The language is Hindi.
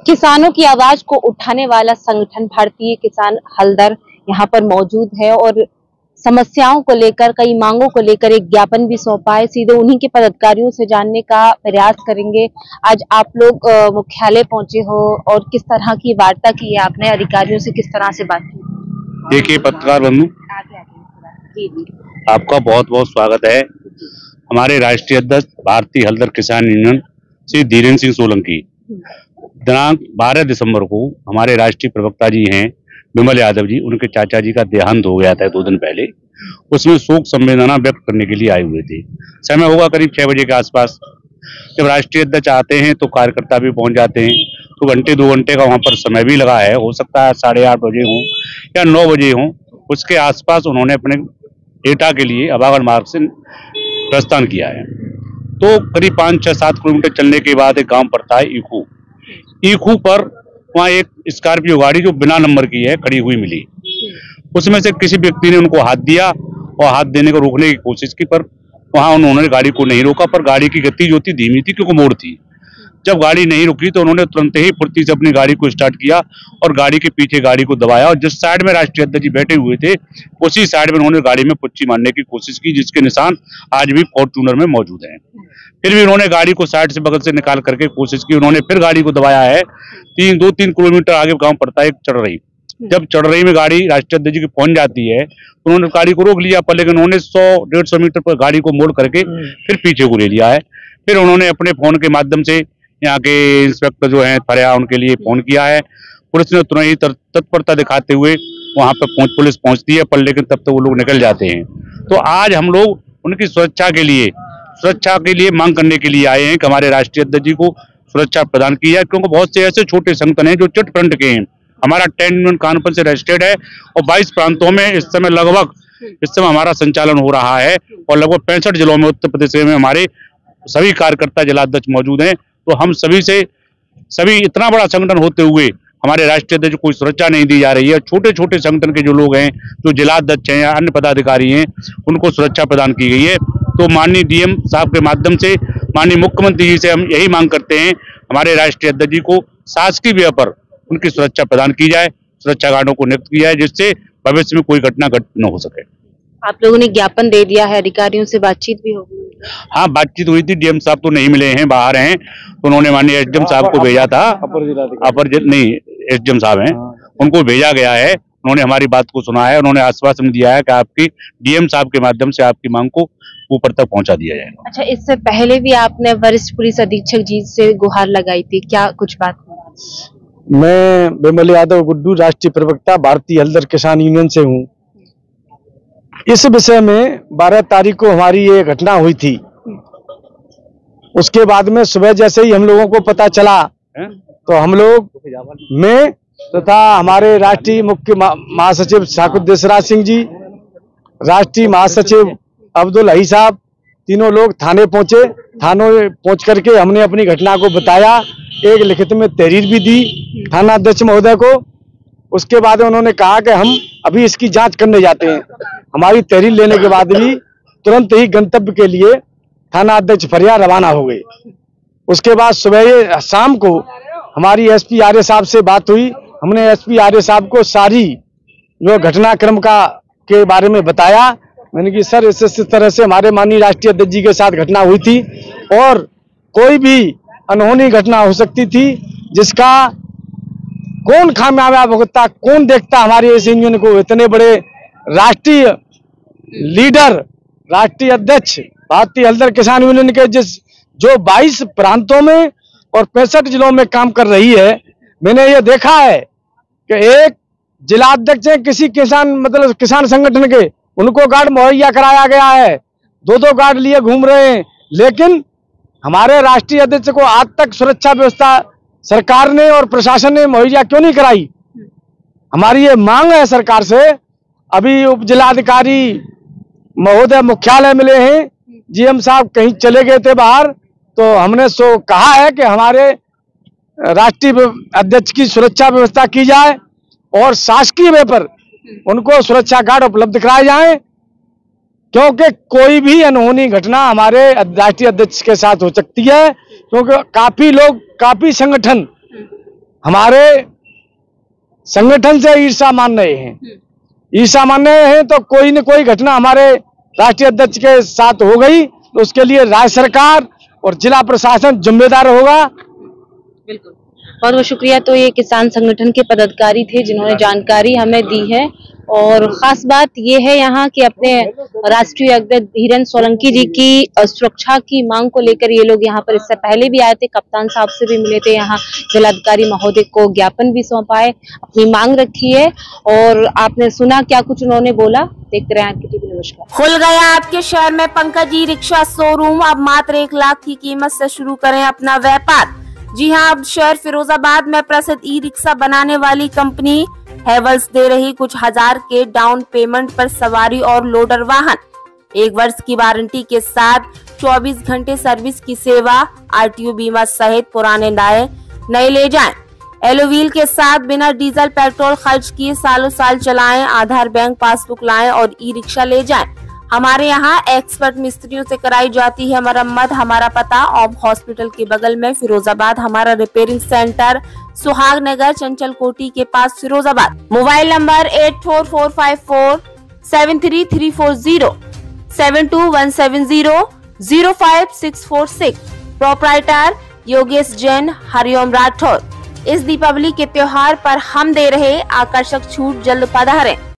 किसानों की आवाज को उठाने वाला संगठन भारतीय किसान हलदर यहाँ पर मौजूद है और समस्याओं को लेकर, कई मांगों को लेकर एक ज्ञापन भी सौंपा है। सीधे उन्हीं के पदाधिकारियों से जानने का प्रयास करेंगे। आज आप लोग मुख्यालय पहुंचे हो और किस तरह की वार्ता की है आपने, अधिकारियों से किस तरह से बात की? देखिए पत्रकार बंधु, आपका बहुत बहुत स्वागत है। हमारे राष्ट्रीय अध्यक्ष भारतीय हलदर किसान यूनियन श्री धीरेन्द्र सिंह सोलंकी दिनांक 12 दिसंबर को हमारे राष्ट्रीय प्रवक्ता जी हैं विमल यादव जी, उनके चाचा जी का देहांत हो गया था 2 दिन पहले। उसमें शोक संवेदना व्यक्त करने के लिए आए हुए थे। समय होगा करीब 6 बजे के आसपास। जब राष्ट्रीय अध्यक्ष आते हैं तो कार्यकर्ता भी पहुंच जाते हैं, तो घंटे 2 घंटे का वहां पर समय भी लगा है। हो सकता है 8:30 बजे हो या 9 बजे हो, उसके आसपास उन्होंने अपने एटा के लिए अभागल मार्ग से प्रस्थान किया है। तो करीब 5, 6, 7 किलोमीटर चलने के बाद एक गांव पड़ता है ईखू पर वहाँ एक स्कॉर्पियो गाड़ी जो बिना नंबर की है खड़ी हुई मिली। उसमें से किसी व्यक्ति ने उनको हाथ दिया और हाथ देने को रोकने की कोशिश की, पर वहाँ उन्होंने गाड़ी को नहीं रोका। पर गाड़ी की गति जो थी धीमी थी, क्योंकि मोड़ थी। जब गाड़ी नहीं रुकी तो उन्होंने तुरंत ही फुर्ती से अपनी गाड़ी को स्टार्ट किया और गाड़ी के पीछे गाड़ी को दबाया, और जिस साइड में राष्ट्रीय अध्यक्ष जी बैठे हुए थे उसी साइड में उन्होंने गाड़ी में पुच्ची मारने की कोशिश की, जिसके निशान आज भी फॉर्च्यूनर में मौजूद हैं। फिर भी उन्होंने गाड़ी को साइड से बगल से निकाल करके कोशिश की। उन्होंने फिर गाड़ी को दबाया है। 2-3 किलोमीटर आगे गांव पड़ता है एक चढ़रही। जब चढ़रही में गाड़ी राष्ट्रीय अध्यक्ष जी की पहुंच जाती है तो उन्होंने गाड़ी को रोक लिया, पर लेकिन उन्होंने 100-150 मीटर पर गाड़ी को मोड़ करके फिर पीछे को ले लिया है। फिर उन्होंने अपने फोन के माध्यम से यहाँ के इंस्पेक्टर जो है फरिया, उनके लिए फोन किया है। पुलिस ने तुरंत ही तत्परता दिखाते हुए वहां पर पुलिस पहुंचती है, पर लेकिन तब तक वो लोग निकल जाते हैं। तो आज हम लोग उनकी सुरक्षा के लिए मांग करने के लिए आए हैं कि हमारे राष्ट्रीय अध्यक्ष जी को सुरक्षा प्रदान की जाए, क्योंकि बहुत से ऐसे छोटे संगठन हैं जो चिट फंड के हैं। हमारा 10 यूनियन कानपुर से रजिस्टर्ड है और 22 प्रांतों में इस समय हमारा संचालन हो रहा है, और लगभग 65 जिलों में उत्तर प्रदेश में हमारे सभी कार्यकर्ता जिलाध्यक्ष मौजूद हैं। तो हम सभी इतना बड़ा संगठन होते हुए हमारे राष्ट्रीय अध्यक्ष को कोई सुरक्षा नहीं दी जा रही है। छोटे छोटे संगठन के जो लोग हैं, जो जिलाध्यक्ष हैं या अन्य पदाधिकारी हैं, उनको सुरक्षा प्रदान की गई है। तो माननीय डीएम साहब के माध्यम से माननीय मुख्यमंत्री जी से हम यही मांग करते हैं, हमारे राष्ट्रीय अध्यक्ष जी को शासकीय व्यय पर उनकी सुरक्षा प्रदान की जाए, सुरक्षा गार्डों को नियुक्त किया जाए, जिससे भविष्य में कोई घटना न हो सके। आप लोगों ने ज्ञापन दे दिया है, अधिकारियों से बातचीत भी होगी? हाँ, बातचीत हुई थी। डीएम साहब तो नहीं मिले हैं, बाहर हैं। तो उन्होंने माननीय एसडीएम साहब को भेजा था। एसडीएम साहब हैं, उनको भेजा गया है। उन्होंने हमारी बात को सुना है। उन्होंने आश्वासन दिया है कि आपकी डीएम साहब के माध्यम से आपकी मांग को ऊपर तक पहुंचा दिया जाएगा। अच्छा, इससे पहले भी आपने वरिष्ठ पुलिस अधीक्षक जी से गुहार लगाई थी, क्या कुछ बात? मैं विमल यादव गुड्डू, राष्ट्रीय प्रवक्ता भारतीय हलदर किसान यूनियन से हूँ। इस विषय में 12 तारीख को हमारी ये घटना हुई थी। उसके बाद में सुबह जैसे ही हम लोगों को पता चला तो हम लोग में तथा हमारे राष्ट्रीय मुख्य महासचिव ठाकुर देसराज सिंह जी, राष्ट्रीय महासचिव अब्दुल हई साहब, तीनों लोग थाने पहुंचे। थाने पहुंच करके हमने अपनी घटना को बताया, एक लिखित में तहरीर भी दी थाना अध्यक्ष महोदय को। उसके बाद उन्होंने कहा कि हम अभी इसकी जांच करने जाते हैं। हमारी तहरीर लेने के बाद भी तुरंत ही गंतव्य के लिए थाना अध्यक्ष फरिया रवाना हो गए। उसके बाद सुबह शाम को हमारी एसपी आर्य साहब से बात हुई। हमने एसपी आर्य साहब को सारी जो घटनाक्रम के बारे में बताया। मैंने कि सर इस तरह से हमारे माननीय राष्ट्रीय अध्यक्ष जी के साथ घटना हुई थी और कोई भी अनहोनी घटना हो सकती थी, जिसका कौन खामियाजा भुगतता, कौन देखता हमारे इस यूनियन को। इतने बड़े राष्ट्रीय लीडर, राष्ट्रीय अध्यक्ष भारतीय हलदर किसान यूनियन के जो 22 प्रांतों में और 65 जिलों में काम कर रही है। मैंने ये देखा है कि एक जिलाध्यक्ष है किसी किसान संगठन के, उनको गार्ड मुहैया कराया गया है, 2-2 गार्ड लिए घूम रहे हैं। लेकिन हमारे राष्ट्रीय अध्यक्ष को आज तक सुरक्षा व्यवस्था सरकार ने और प्रशासन ने मुहैया क्यों नहीं कराई? हमारी ये मांग है सरकार से। अभी उप जिलाधिकारी महोदय मुख्यालय मिले हैं, जीएम साहब कहीं चले गए थे बाहर, तो हमने कहा है कि हमारे राष्ट्रीय अध्यक्ष की सुरक्षा व्यवस्था की जाए और शासकीय व्यय पर उनको सुरक्षा गार्ड उपलब्ध कराए जाएं, क्योंकि कोई भी अनहोनी घटना हमारे राष्ट्रीय अध्यक्ष के साथ हो सकती है। क्योंकि काफी लोग, काफी संगठन हमारे संगठन से ईर्ष्या मान रहे हैं। ईर्ष्या मान रहे हैं तो कोई न कोई घटना हमारे राष्ट्रीय अध्यक्ष के साथ हो गई तो उसके लिए राज्य सरकार और जिला प्रशासन जिम्मेदार होगा। बिल्कुल, बहुत बहुत शुक्रिया। तो ये किसान संगठन के पदाधिकारी थे जिन्होंने जानकारी हमें दी है। और खास बात ये है यहाँ कि अपने राष्ट्रीय अध्यक्ष धीरेन्द्र सोलंकी जी की सुरक्षा की मांग को लेकर ये लोग यहाँ पर इससे पहले भी आए थे, कप्तान साहब से भी मिले थे, यहाँ जिलाधिकारी महोदय को ज्ञापन भी सौंपा है, अपनी मांग रखी है। और आपने सुना क्या कुछ उन्होंने बोला, देखते रहे आपकी टीवी। नमस्कार। खुल गया आपके शहर में पंकज ई रिक्शा शोरूम। अब मात्र 1 लाख की कीमत से शुरू करें अपना व्यापार। जी हां, अब शहर फिरोजाबाद में प्रसिद्ध ई रिक्शा बनाने वाली कंपनी हैवल्स दे रही कुछ हजार के डाउन पेमेंट पर सवारी और लोडर वाहन। 1 वर्ष की वारंटी के साथ 24 घंटे सर्विस की सेवा, आरटीओ बीमा सहित पुराने नए ले जाएं। एलोव्हील के साथ बिना डीजल पेट्रोल खर्च किए सालों साल चलाएं, आधार बैंक पासबुक लाएं और ई रिक्शा ले जाएं। हमारे यहाँ एक्सपर्ट मिस्त्रियों से कराई जाती है मरम्मत। हमारा पता ओम हॉस्पिटल के बगल में फिरोजाबाद। हमारा रिपेयरिंग सेंटर सुहाग नगर चंचल कोटी के पास Firozabad. Mobile number 8445473340 7217005646। Proprietor Yogesh Jain, Hariom Rathore. इस दीपावली के त्योहार पर हम दे रहे आकर्षक छूट, जल्द पधारें।